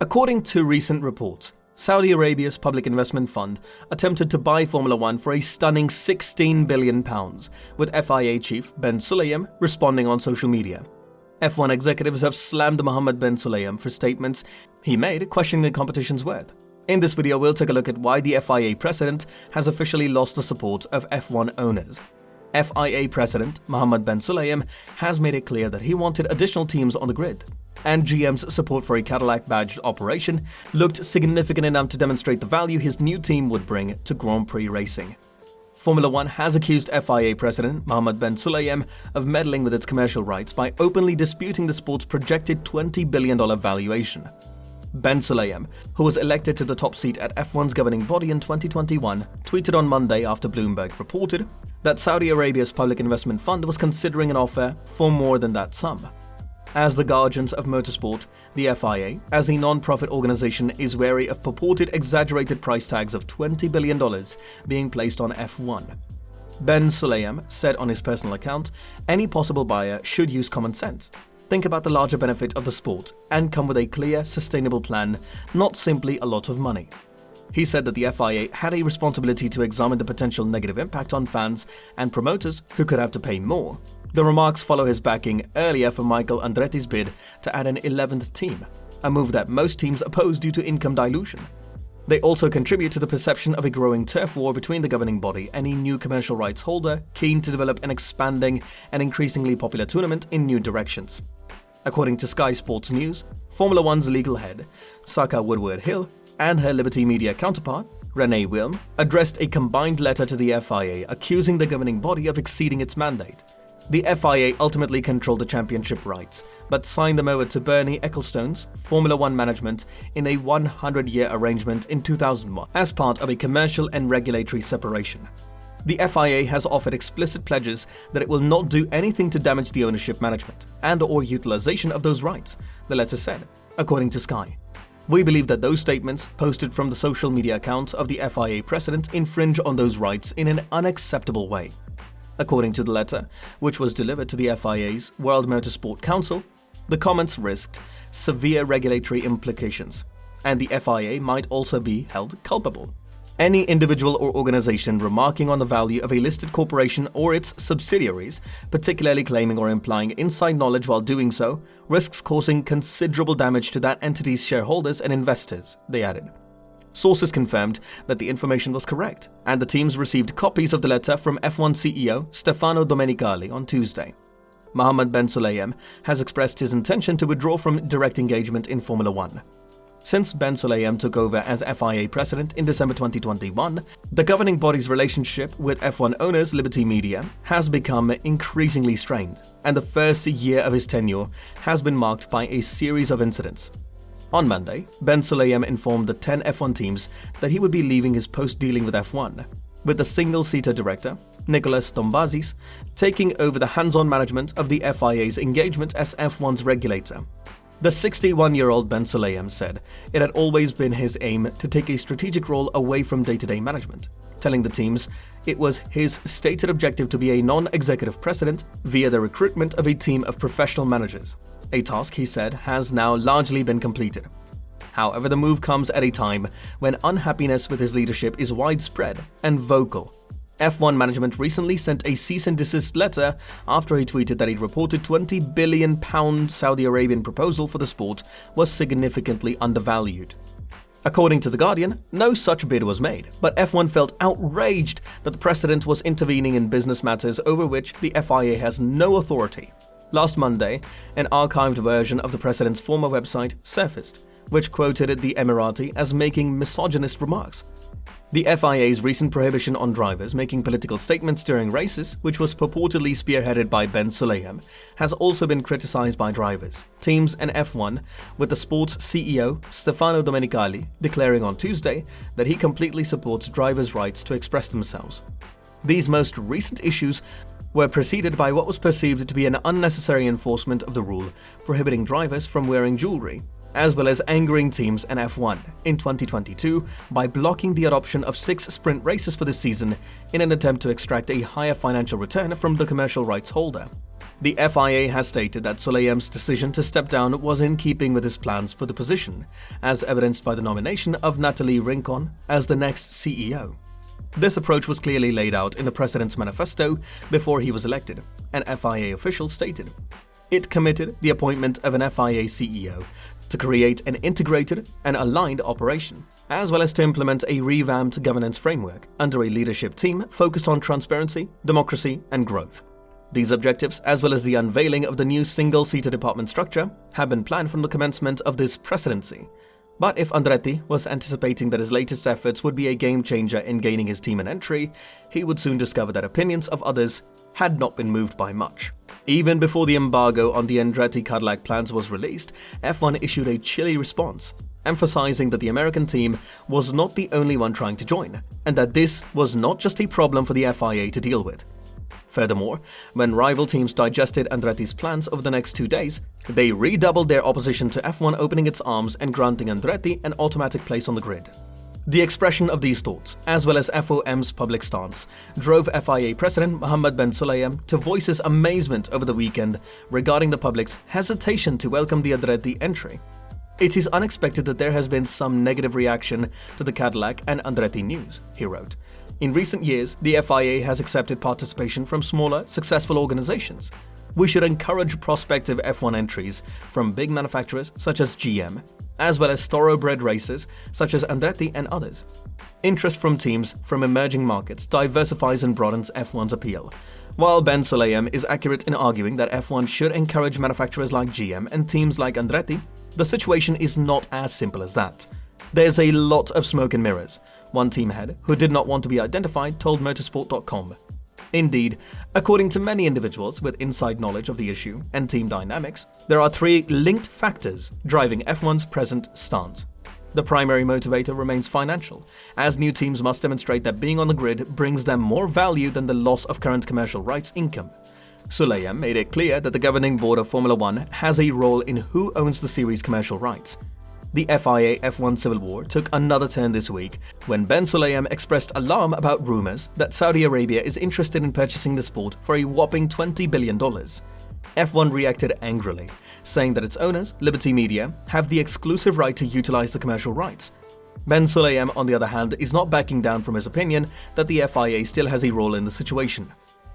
According to recent reports, Saudi Arabia's public investment fund attempted to buy Formula One for a stunning £16 billion, with FIA chief Ben Sulayem responding on social media. F1 executives have slammed Mohammed Ben Sulayem for statements he made questioning the competition's worth. In this video, we'll take a look at why the FIA president has officially lost the support of F1 owners. FIA President Mohammed Ben Sulayem has made it clear that he wanted additional teams on the grid, and GM's support for a Cadillac-badged operation looked significant enough to demonstrate the value his new team would bring to Grand Prix racing. Formula One has accused FIA President Mohammed Ben Sulayem of meddling with its commercial rights by openly disputing the sport's projected $20 billion valuation. Ben Sulayem, who was elected to the top seat at F1's governing body in 2021, tweeted on Monday after Bloomberg reported that Saudi Arabia's public investment fund was considering an offer for more than that sum. As the guardians of motorsport, the FIA, as a non-profit organization, is wary of purported exaggerated price tags of $20 billion being placed on F1. Ben Sulayem said on his personal account, any possible buyer should use common sense, think about the larger benefit of the sport, and come with a clear, sustainable plan, not simply a lot of money. He said that the FIA had a responsibility to examine the potential negative impact on fans and promoters who could have to pay more. The remarks follow his backing earlier for Michael Andretti's bid to add an 11th team, a move that most teams oppose due to income dilution. They also contribute to the perception of a growing turf war between the governing body and a new commercial rights holder keen to develop an expanding and increasingly popular tournament in new directions. According to Sky Sports News, Formula One's legal head, Saka Woodward-Hill, and her Liberty Media counterpart, Renee Wilm, addressed a combined letter to the FIA accusing the governing body of exceeding its mandate. The FIA ultimately controlled the championship rights, but signed them over to Bernie Ecclestone's Formula One management in a 100-year arrangement in 2001 as part of a commercial and regulatory separation. The FIA has offered explicit pledges that it will not do anything to damage the ownership, management, and/or utilization of those rights, the letter said, according to Sky. We believe that those statements, posted from the social media account of the FIA president, infringe on those rights in an unacceptable way. According to the letter, which was delivered to the FIA's World Motorsport Council, the comments risked severe regulatory implications, and the FIA might also be held culpable. Any individual or organization remarking on the value of a listed corporation or its subsidiaries, particularly claiming or implying inside knowledge while doing so, risks causing considerable damage to that entity's shareholders and investors, they added. Sources confirmed that the information was correct, and the teams received copies of the letter from F1 CEO Stefano Domenicali on Tuesday. Mohammed Ben Sulayem has expressed his intention to withdraw from direct engagement in Formula One. Since Ben Sulayem took over as FIA president in December 2021, the governing body's relationship with F1 owners Liberty Media has become increasingly strained, and the first year of his tenure has been marked by a series of incidents. On Monday, Ben Sulayem informed the 10 F1 teams that he would be leaving his post dealing with F1, with the single-seater director, Nicolas Tombazis, taking over the hands-on management of the FIA's engagement as F1's regulator. The 61-year-old Ben Sulayem said it had always been his aim to take a strategic role away from day-to-day management, telling the teams it was his stated objective to be a non-executive president via the recruitment of a team of professional managers, a task he said has now largely been completed. However, the move comes at a time when unhappiness with his leadership is widespread and vocal. F1 management recently sent a cease and desist letter after he tweeted that a reported £20 billion Saudi Arabian proposal for the sport was significantly undervalued. According to The Guardian, no such bid was made, but F1 felt outraged that the president was intervening in business matters over which the FIA has no authority. Last Monday, an archived version of the president's former website surfaced, which quoted the Emirati as making misogynist remarks. The FIA's recent prohibition on drivers making political statements during races, which was purportedly spearheaded by Ben Sulayem, has also been criticized by drivers, teams and F1, with the sport's CEO, Stefano Domenicali, declaring on Tuesday that he completely supports drivers' rights to express themselves. These most recent issues were preceded by what was perceived to be an unnecessary enforcement of the rule prohibiting drivers from wearing jewelry, as well as angering teams in F1 in 2022 by blocking the adoption of 6 sprint races for this season in an attempt to extract a higher financial return from the commercial rights holder. The FIA has stated that Sulayem's decision to step down was in keeping with his plans for the position, as evidenced by the nomination of Natalie Rincon as the next CEO. This approach was clearly laid out in the president's manifesto before he was elected, an FIA official stated. It committed the appointment of an FIA CEO to create an integrated and aligned operation, as well as to implement a revamped governance framework under a leadership team focused on transparency, democracy, and growth. These objectives, as well as the unveiling of the new single-seater department structure, have been planned from the commencement of this presidency. But if Andretti was anticipating that his latest efforts would be a game-changer in gaining his team an entry, he would soon discover that opinions of others had not been moved by much. Even before the embargo on the Andretti Cadillac plans was released, F1 issued a chilly response, emphasizing that the American team was not the only one trying to join, and that this was not just a problem for the FIA to deal with. Furthermore, when rival teams digested Andretti's plans over the next 2 days, they redoubled their opposition to F1 opening its arms and granting Andretti an automatic place on the grid. The expression of these thoughts, as well as FOM's public stance, drove FIA President Ben Sulayem to voice his amazement over the weekend regarding the public's hesitation to welcome the Andretti entry. It is unexpected that there has been some negative reaction to the Cadillac and Andretti news, he wrote. In recent years, the FIA has accepted participation from smaller, successful organizations. We should encourage prospective F1 entries from big manufacturers such as GM, as well as thoroughbred racers such as Andretti and others. Interest from teams from emerging markets diversifies and broadens F1's appeal. While Ben Sulayem is accurate in arguing that F1 should encourage manufacturers like GM and teams like Andretti, the situation is not as simple as that. There's a lot of smoke and mirrors, one team head, who did not want to be identified, told motorsport.com. Indeed, according to many individuals with inside knowledge of the issue and team dynamics, there are 3 linked factors driving F1's present stance. The primary motivator remains financial, as new teams must demonstrate that being on the grid brings them more value than the loss of current commercial rights income. Sulayem made it clear that the governing board of Formula 1 has a role in who owns the series' commercial rights. The FIA F1 civil war took another turn this week when Ben Sulayem expressed alarm about rumours that Saudi Arabia is interested in purchasing the sport for a whopping $20 billion. F1 reacted angrily, saying that its owners, Liberty Media, have the exclusive right to utilise the commercial rights. Ben Sulayem, on the other hand, is not backing down from his opinion that the FIA still has a role in the situation.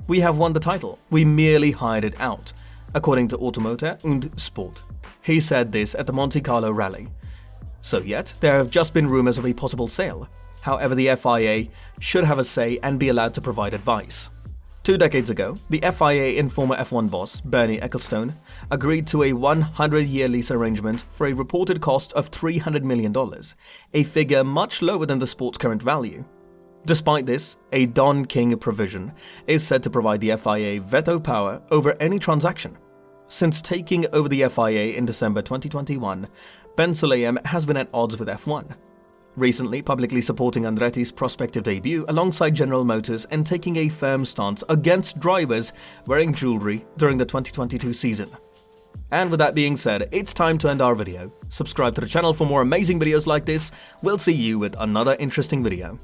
We have won the title, we merely hired it out, according to Automotor und Sport. He said this at the Monte Carlo rally. So yet, there have just been rumours of a possible sale. However, the FIA should have a say and be allowed to provide advice. 2 decades ago, the FIA and former F1 boss, Bernie Ecclestone, agreed to a 100-year lease arrangement for a reported cost of $300 million, a figure much lower than the sport's current value. Despite this, a Don King provision is said to provide the FIA veto power over any transaction. Since taking over the FIA in December 2021, Ben Sulayem has been at odds with F1, recently publicly supporting Andretti's prospective debut alongside General Motors and taking a firm stance against drivers wearing jewelry during the 2022 season. And with that being said, it's time to end our video. Subscribe to the channel for more amazing videos like this. We'll see you with another interesting video.